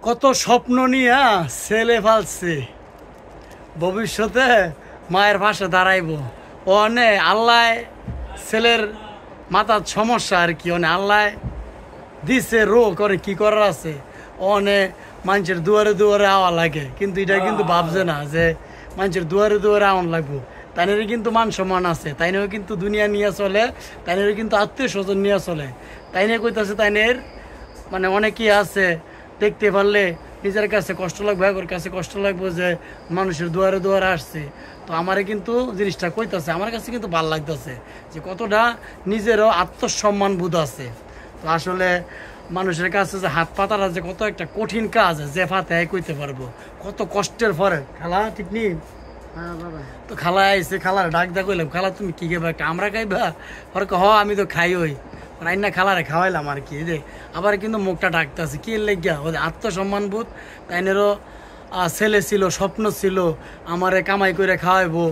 কত স্বপ্ন নিয়ে ছেলে ফালছে, ভবিষ্যতে মায়ের পাশে দাঁড়াইব। অনে আল্লাহ ছেলের মাথার সমস্যা আর কি, অনে আল্লাহ দিছে রোগ করে কি করার আছে। অনে মানুষের দুয়ারে দুয়ারে আওয়া লাগে, কিন্তু এটা কিন্তু ভাবছে না যে মানুষের দুয়ারে দুয়ারে আওয়ান লাগবো। তাইনেরও কিন্তু মান সম্মান আছে, তাইনেও কিন্তু দুনিয়া নিয়ে চলে, তাইনেরও কিন্তু আত্মীয় স্বজন নিয়ে চলে। তাইনে কইতাছে তাইনের মানে অনেকেই আছে দেখতে পারলে নিজের কাছে কষ্ট লাগবে, ওর কাছে কষ্ট লাগবে যে মানুষের দুয়ারে দুয়ারে আসছে। তো আমারে কিন্তু জিনিসটা কইতাছে, আমার কাছে কিন্তু ভালো লাগতেছে যে কতটা নিজেরও আত্মসম্মান বোধ আছে। তো আসলে মানুষের কাছে যে হাত পাতাটা যে কত একটা কঠিন কাজ, যে পাতে কইতে পারবো কত কষ্টের পরে। খালা ঠিক নেই তো খালা আইসে, খালার ডাক দা কইলাম, খালা তুমি কি খাইবা? আমরা খাইবা? ওর হ আমি তো খাই ওই রান্না খালারে খাওয়াইলাম আর কি। যে আবার কিন্তু মুখটা ডাকতেছে কি লেগিয়া, ওদের আত্মসম্মান বোধ। তাইনেরও ছেলে ছিল, স্বপ্ন ছিল আমারে কামাই করে খাওয়াইবো,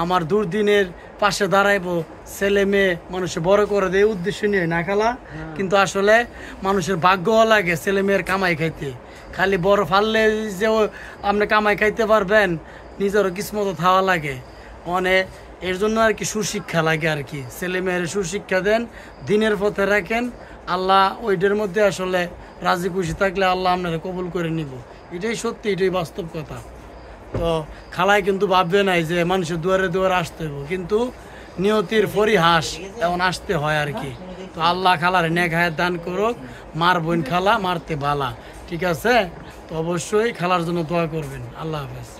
আমার দুর্দিনের পাশে দাঁড়াইবো, ছেলে মেয়ে মানুষে বড় করে দেয় উদ্দেশ্য নিয়ে না খালা। কিন্তু আসলে মানুষের ভাগ্যও লাগে ছেলে মেয়ের কামাই খাইতে। খালি বড় ফাললে যে আপনি কামাই খাইতে পারবেন, নিজেরও কিসমত খাওয়া লাগে। মানে এর জন্য আর কি সুশিক্ষা লাগে আর কি। ছেলে মেয়ের সুশিক্ষা দেন, দিনের পথে রাখেন, আল্লাহ ওইটার মধ্যে আসলে রাজি খুশি থাকলে আল্লাহ আপনারা কবুল করে নিব। এটাই সত্যি, এটাই বাস্তব কথা। তো খালায় কিন্তু ভাববে নাই যে মানুষের দুয়ারে দুয়ারে আসতে হইব, কিন্তু নিয়তির পরিহাস এমন আসতে হয় আর কি। তো আল্লাহ খালার নেক হায়াত দান করুক। মার বোন খালা মারতে বালা, ঠিক আছে? তো অবশ্যই খালার জন্য দোয়া করবেন। আল্লাহ হাফেজ।